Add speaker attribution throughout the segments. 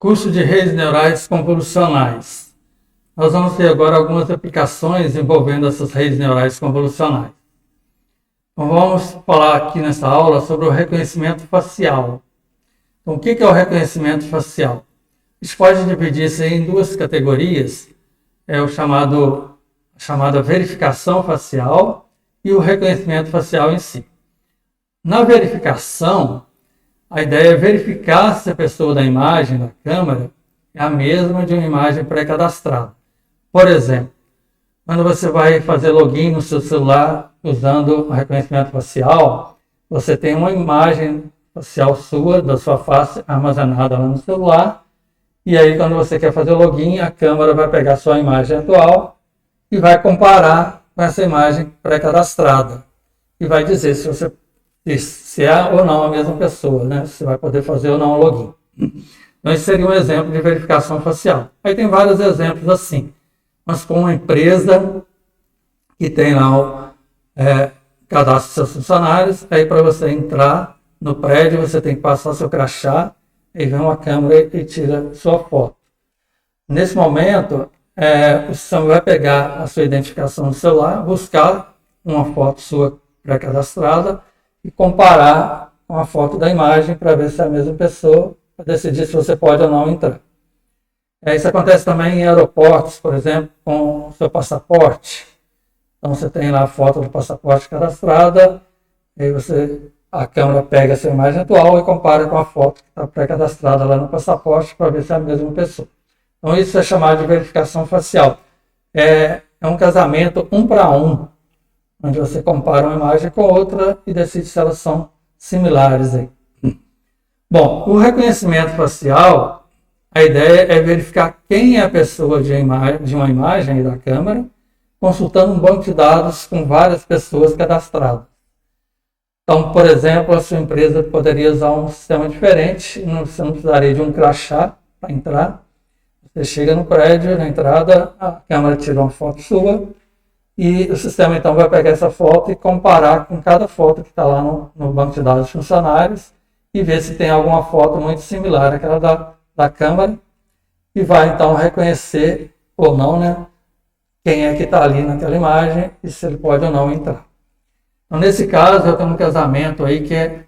Speaker 1: Curso de redes neurais convolucionais. Nós vamos ter agora algumas aplicações envolvendo essas redes neurais convolucionais. Então, vamos falar aqui nessa aula sobre o reconhecimento facial. Então, o que é o reconhecimento facial? A gente pode dividir isso em duas categorias, a chamada verificação facial e o reconhecimento facial em si. Na verificação, a ideia é verificar se a pessoa da imagem da câmera é a mesma de uma imagem pré-cadastrada. Por exemplo, quando você vai fazer login no seu celular usando o reconhecimento facial, você tem uma imagem facial sua, da sua face, armazenada lá no celular, e aí quando você quer fazer login, a câmera vai pegar a sua imagem atual e vai comparar com essa imagem pré-cadastrada e vai dizer se é ou não a mesma pessoa, né? Se vai poder fazer ou não o login. Então, esse seria um exemplo de verificação facial. Aí tem vários exemplos assim. Mas com uma empresa que tem lá o cadastro dos seus funcionários, aí para você entrar no prédio, você tem que passar seu crachá, e vem uma câmera e tira sua foto. Nesse momento, o sistema vai pegar a sua identificação no celular, buscar uma foto sua pré-cadastrada, e comparar com a foto da imagem para ver se é a mesma pessoa, para decidir se você pode ou não entrar. Isso acontece também em aeroportos, por exemplo, com o seu passaporte. Então você tem lá a foto do passaporte cadastrada, e aí a câmera pega a sua imagem atual e compara com a foto que está pré-cadastrada lá no passaporte para ver se é a mesma pessoa. Então isso é chamado de verificação facial. É um casamento 1 para 1. Onde você compara uma imagem com outra e decide se elas são similares aí. Bom, o reconhecimento facial, a ideia é verificar quem é a pessoa de uma imagem da câmera, consultando um banco de dados com várias pessoas cadastradas. Então, por exemplo, a sua empresa poderia usar um sistema diferente, você não precisaria de um crachá para entrar. Você chega no prédio, na entrada, a câmera tira uma foto sua, e o sistema então vai pegar essa foto e comparar com cada foto que está lá no banco de dados de funcionários e ver se tem alguma foto muito similar àquela da câmera e vai então reconhecer ou não, né, quem é que está ali naquela imagem e se ele pode ou não entrar. Então, nesse caso, eu tenho um casamento aí que é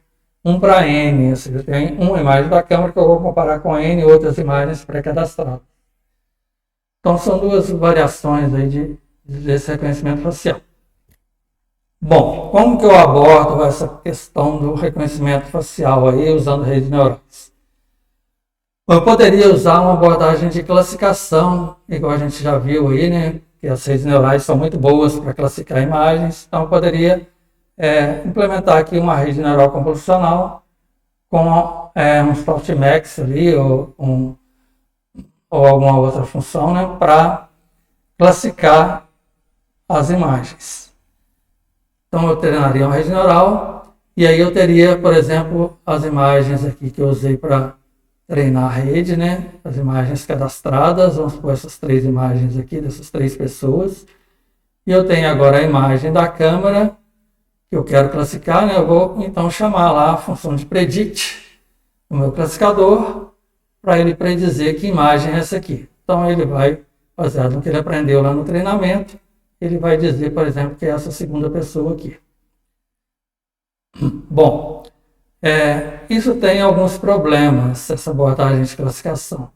Speaker 1: 1 para N, ou seja, tem uma imagem da câmera que eu vou comparar com N e outras imagens pré-cadastradas. Então, são duas variações aí desse reconhecimento facial. Bom, como que eu abordo essa questão do reconhecimento facial aí usando redes neurais? Eu poderia usar uma abordagem de classificação, igual a gente já viu aí, né? Que as redes neurais são muito boas para classificar imagens. Então, eu poderia implementar aqui uma rede neural convolucional com um softmax ali ou alguma outra função, né? Para classificar as imagens. Então eu treinaria uma rede neural e aí eu teria, por exemplo, as imagens aqui que eu usei para treinar a rede, né? As imagens cadastradas, vamos pôr essas 3 imagens aqui dessas 3 pessoas. E eu tenho agora a imagem da câmera que eu quero classificar, né? Eu vou então chamar lá a função de predict, o meu classificador, para ele predizer que imagem é essa aqui. Então ele vai, baseado no que ele aprendeu lá no treinamento, ele vai dizer, por exemplo, que é essa segunda pessoa aqui. Bom, isso tem alguns problemas, essa abordagem de classificação.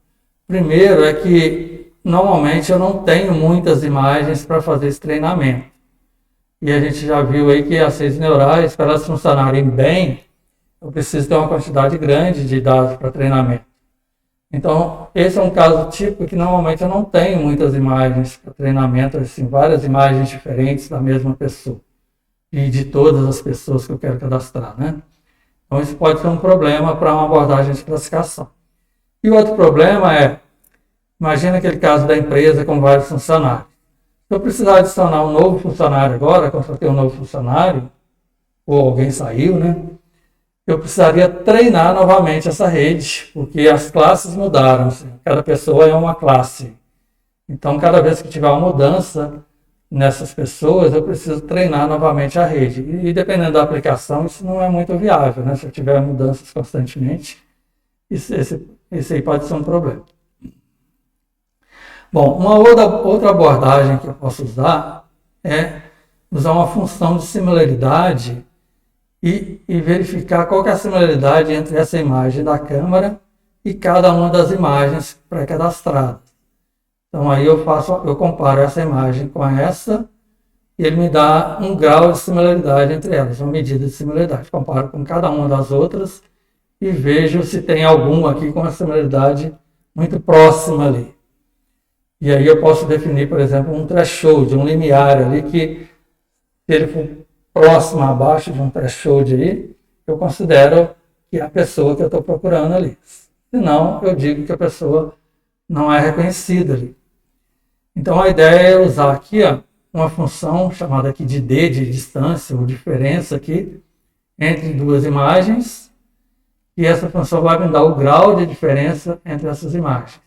Speaker 1: Primeiro é que, normalmente, eu não tenho muitas imagens para fazer esse treinamento. E a gente já viu aí que as redes neurais, para elas funcionarem bem, eu preciso ter uma quantidade grande de dados para treinamento. Então, esse é um caso típico que normalmente eu não tenho muitas imagens para treinamento, assim, várias imagens diferentes da mesma pessoa e de todas as pessoas que eu quero cadastrar, né? Então, isso pode ser um problema para uma abordagem de classificação. E o outro problema imagina aquele caso da empresa com vários funcionários. Se eu precisar adicionar um novo funcionário agora, contratei um novo funcionário, ou alguém saiu, né? Eu precisaria treinar novamente essa rede, porque as classes mudaram. Cada pessoa é uma classe. Então, cada vez que tiver uma mudança nessas pessoas, eu preciso treinar novamente a rede. E dependendo da aplicação, isso não é muito viável, né? Se eu tiver mudanças constantemente, esse aí pode ser um problema. Bom, uma outra abordagem que eu posso usar é usar uma função de similaridade e verificar qual que é a similaridade entre essa imagem da câmera e cada uma das imagens pré-cadastradas. Então aí eu comparo essa imagem com essa e ele me dá um grau de similaridade entre elas, uma medida de similaridade. Comparo com cada uma das outras e vejo se tem alguma aqui com uma similaridade muito próxima ali. E aí eu posso definir, por exemplo, um threshold, um limiar ali que, se ele for próximo abaixo de um threshold aí, eu considero que é a pessoa que eu estou procurando ali. Senão, eu digo que a pessoa não é reconhecida ali. Então, a ideia é usar aqui uma função chamada aqui de D, de distância ou diferença aqui, entre duas imagens, e essa função vai me dar o grau de diferença entre essas imagens.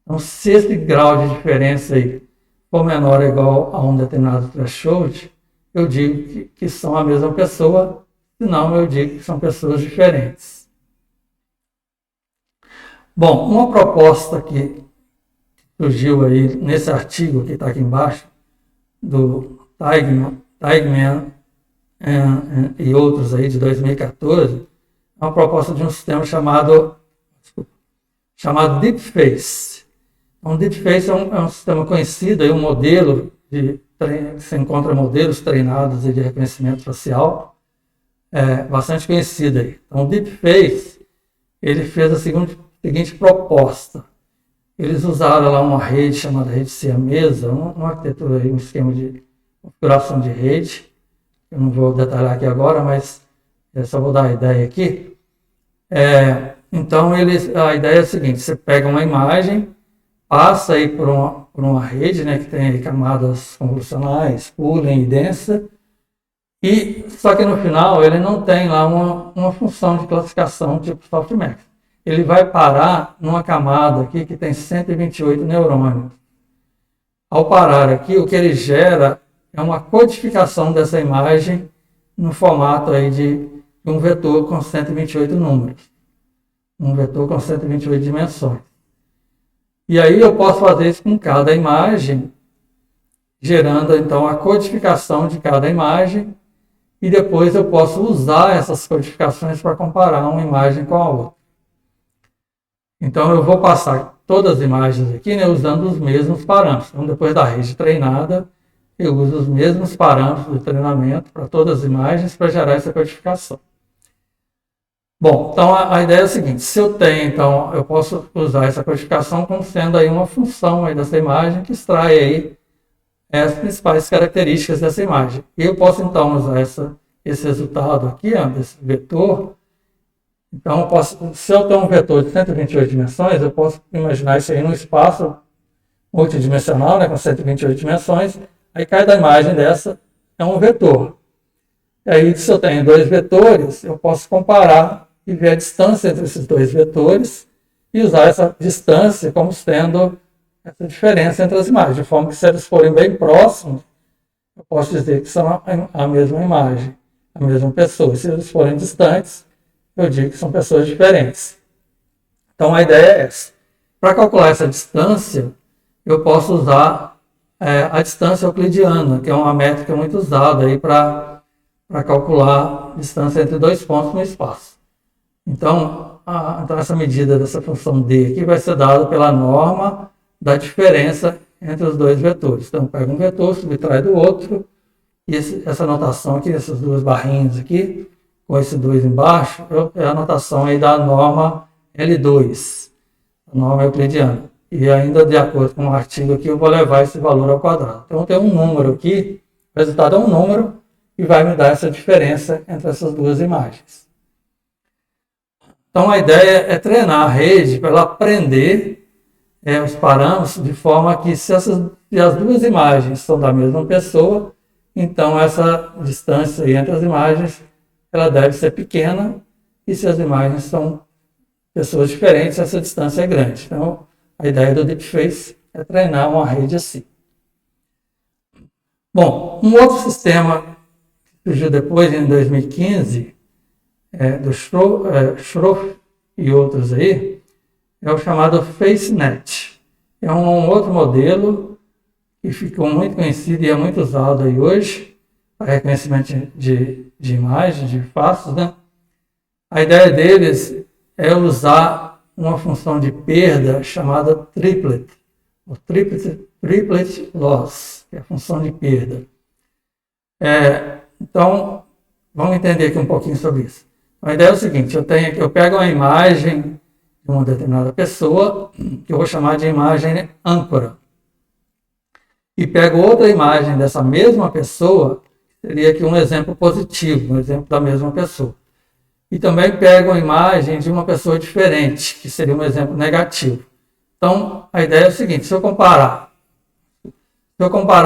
Speaker 1: Então, se esse grau de diferença aí for menor ou igual a um determinado threshold, eu digo que são a mesma pessoa, senão eu digo que são pessoas diferentes. Bom, uma proposta que surgiu aí nesse artigo que está aqui embaixo, do Teigman e outros aí de 2014, é uma proposta de um sistema chamado DeepFace. Então, DeepFace é um sistema conhecido, um modelo você encontra modelos treinados de reconhecimento facial, bastante conhecido aí. Então, o DeepFace, ele fez a seguinte proposta. Eles usaram lá uma rede chamada rede siamesa, uma arquitetura, um esquema de configuração de rede. Eu não vou detalhar aqui agora, mas só vou dar a ideia aqui. Então, a ideia é a seguinte: você pega uma imagem, passa aí por uma rede, né, que tem camadas convolucionais, pooling e densa, só que no final ele não tem lá uma função de classificação tipo softmax. Ele vai parar numa camada aqui que tem 128 neurônios. Ao parar aqui, o que ele gera é uma codificação dessa imagem no formato aí de um vetor com 128 números. Um vetor com 128 dimensões. E aí eu posso fazer isso com cada imagem, gerando então a codificação de cada imagem, e depois eu posso usar essas codificações para comparar uma imagem com a outra. Então eu vou passar todas as imagens aqui, né, usando os mesmos parâmetros. Então depois da rede treinada, eu uso os mesmos parâmetros de treinamento para todas as imagens para gerar essa codificação. Bom, então a ideia é a seguinte: se eu tenho, então, eu posso usar essa codificação como sendo aí uma função aí dessa imagem que extrai aí as principais características dessa imagem. E eu posso então usar esse resultado aqui, desse vetor. Então, se eu tenho um vetor de 128 dimensões, eu posso imaginar isso aí num espaço multidimensional, né, com 128 dimensões. Aí cada imagem dessa é um vetor. E aí, se eu tenho dois vetores, eu posso comparar e ver a distância entre esses dois vetores e usar essa distância como sendo essa diferença entre as imagens, de forma que, se eles forem bem próximos, eu posso dizer que são a mesma imagem, a mesma pessoa. Se eles forem distantes, eu digo que são pessoas diferentes. Então, a ideia é essa. Para calcular essa distância, eu posso usar a distância euclidiana, que é uma métrica muito usada aí para calcular a distância entre dois pontos no espaço. Então, essa medida dessa função D aqui vai ser dada pela norma da diferença entre os dois vetores. Então, pega um vetor, subtrai do outro, e essa notação aqui, essas duas barrinhas aqui, com esse 2 embaixo, é a notação aí da norma L2, a norma euclidiana. E ainda, de acordo com o artigo aqui, eu vou levar esse valor ao quadrado. Então, tem um número aqui, o resultado é um número, e vai me dar essa diferença entre essas duas imagens. Então, a ideia é treinar a rede para ela aprender os parâmetros de forma que, se as duas imagens são da mesma pessoa, então essa distância entre as imagens ela deve ser pequena, e se as imagens são pessoas diferentes, essa distância é grande. Então, a ideia do DeepFace é treinar uma rede assim. Bom, um outro sistema que surgiu depois, em 2015, do Schroff e outros aí, é o chamado FaceNet. É um outro modelo que ficou muito conhecido e é muito usado aí hoje, para reconhecimento de imagens, de faces, né? A ideia deles é usar uma função de perda chamada triplet, o triplet loss, que é a função de perda. Então, vamos entender aqui um pouquinho sobre isso. A ideia é o seguinte, eu pego uma imagem de uma determinada pessoa, que eu vou chamar de imagem âncora, e pego outra imagem dessa mesma pessoa, seria aqui um exemplo positivo, um exemplo da mesma pessoa. E também pego uma imagem de uma pessoa diferente, que seria um exemplo negativo. Então, a ideia é o seguinte, se eu comparar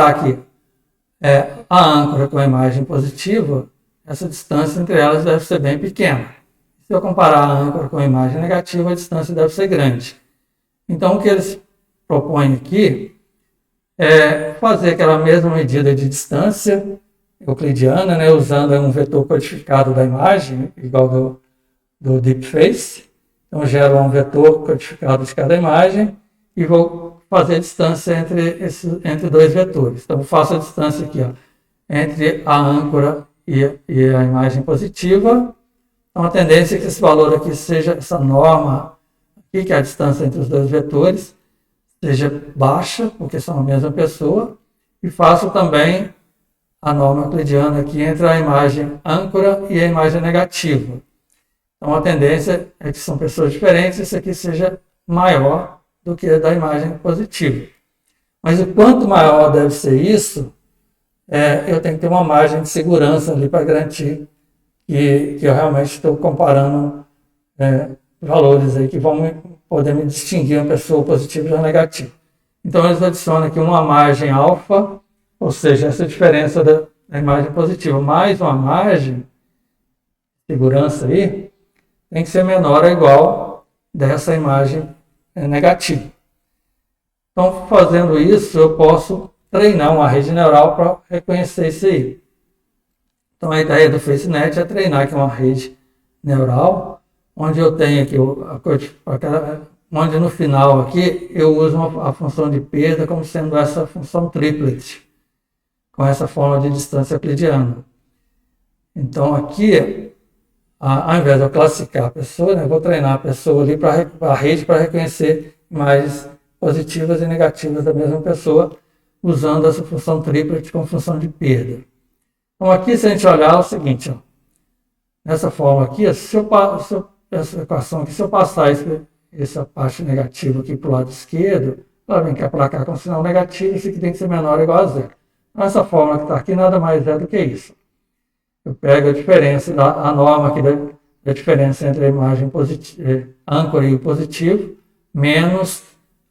Speaker 1: aqui a âncora com a imagem positiva, essa distância entre elas deve ser bem pequena. Se eu comparar a âncora com a imagem negativa, a distância deve ser grande. Então, o que eles propõem aqui é fazer aquela mesma medida de distância euclidiana, né, usando um vetor codificado da imagem, igual do DeepFace. Então, gero um vetor codificado de cada imagem e vou fazer a distância entre dois vetores. Então, faço a distância aqui, ó, entre a âncora e a imagem positiva. Então, a tendência é que esse valor aqui seja, essa norma aqui, que é a distância entre os dois vetores, seja baixa, porque são a mesma pessoa, e faço também a norma euclidiana aqui entre a imagem âncora e a imagem negativa. Então, a tendência é que são pessoas diferentes, isso aqui seja maior do que a da imagem positiva. Mas o quanto maior deve ser isso, eu tenho que ter uma margem de segurança ali para garantir que eu realmente estou comparando valores aí que vão poder me distinguir uma pessoa positiva da negativa. Então, eles adicionam aqui uma margem alfa, ou seja, essa diferença da imagem positiva, mais uma margem de segurança aí, tem que ser menor ou igual dessa imagem negativa. Então, fazendo isso, eu posso treinar uma rede neural para reconhecer isso aí. Então, a ideia do FaceNet é treinar aqui uma rede neural, onde eu tenho aqui, onde no final aqui eu uso a função de perda como sendo essa função triplet, com essa forma de distância euclidiana. Então, aqui, ao invés de eu classificar a pessoa, eu vou treinar a pessoa ali para a rede para reconhecer imagens positivas e negativas da mesma pessoa, usando essa função triplet como função de perda. Então, aqui, se a gente olhar, é o seguinte, ó, nessa forma aqui, essa equação aqui, se eu passar essa parte negativa aqui para o lado esquerdo, ela vem cá para cá com sinal negativo, isso aqui tem que ser menor ou igual a zero. Então, essa fórmula que está aqui nada mais é do que isso. Eu pego a diferença, a norma aqui da diferença entre a imagem âncora e o positivo, menos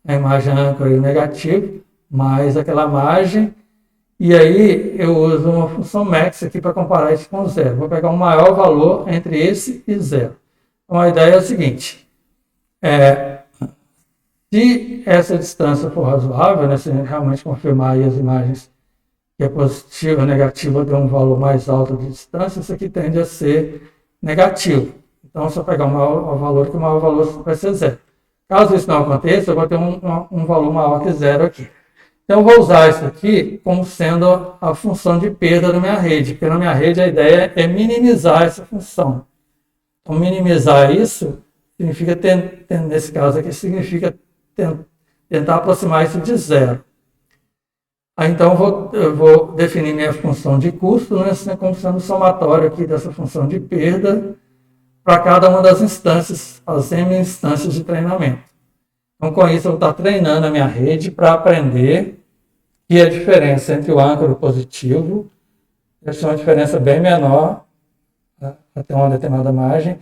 Speaker 1: a imagem âncora e o negativo, mais aquela margem, e aí eu uso uma função max aqui para comparar isso com zero. Vou pegar um maior valor entre esse e zero. Então a ideia é o seguinte, se essa distância for razoável, né, se realmente confirmar aí as imagens que é positiva ou negativa de um valor mais alto de distância, isso aqui tende a ser negativo. Então, se eu pegar um maior valor, que o maior valor vai ser zero. Caso isso não aconteça, eu vou ter um valor maior que zero aqui. Então, eu vou usar isso aqui como sendo a função de perda da minha rede, porque na minha rede a ideia é minimizar essa função. Então, minimizar isso significa, nesse caso aqui, significa tentar aproximar isso de zero. Aí, então, eu vou definir minha função de custo, né, como sendo somatório aqui dessa função de perda para cada uma das instâncias, as M instâncias de treinamento. Então, com isso, eu vou estar treinando a minha rede para aprender que a diferença entre o âncora e o positivo deve ser uma diferença bem menor, até uma determinada margem,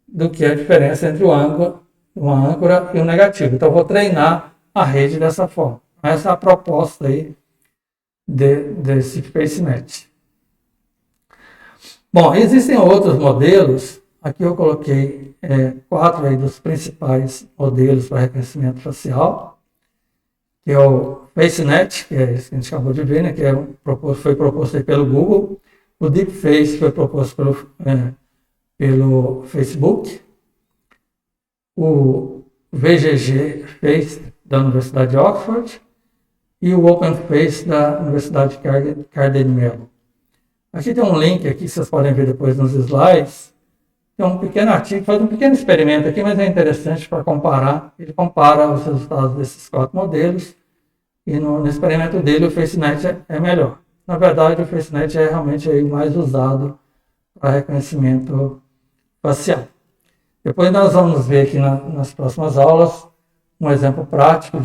Speaker 1: do que a diferença entre uma âncora e o negativo. Então, eu vou treinar a rede dessa forma. Essa é a proposta aí desse FaceNet. Bom, existem outros modelos. Aqui eu coloquei 4 aí dos principais modelos para reconhecimento facial, que é o FaceNet, que é esse que a gente acabou de ver, né, que foi proposto aí pelo Google. O DeepFace foi proposto pelo Facebook. o VGG Face da Universidade de Oxford e o OpenFace da Universidade de Carnegie Mellon. Aqui tem um link aqui, vocês podem ver depois nos slides. Tem um pequeno artigo, faz um pequeno experimento aqui, mas é interessante para comparar. Ele compara os resultados desses 4 modelos e no experimento dele o FaceNet é melhor. Na verdade, o FaceNet é realmente o mais usado para reconhecimento facial. Depois nós vamos ver aqui nas próximas aulas um exemplo prático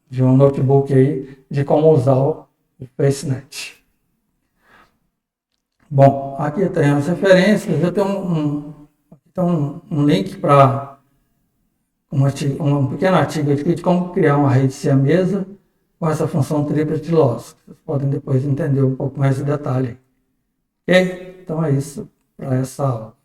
Speaker 1: de um notebook aí, de como usar o FaceNet. Bom, aqui tem as referências, eu tenho um link para um pequeno artigo aqui de como criar uma rede siamesa com essa função triplet loss. Vocês podem depois entender um pouco mais de detalhe. Ok? Então é isso para essa aula.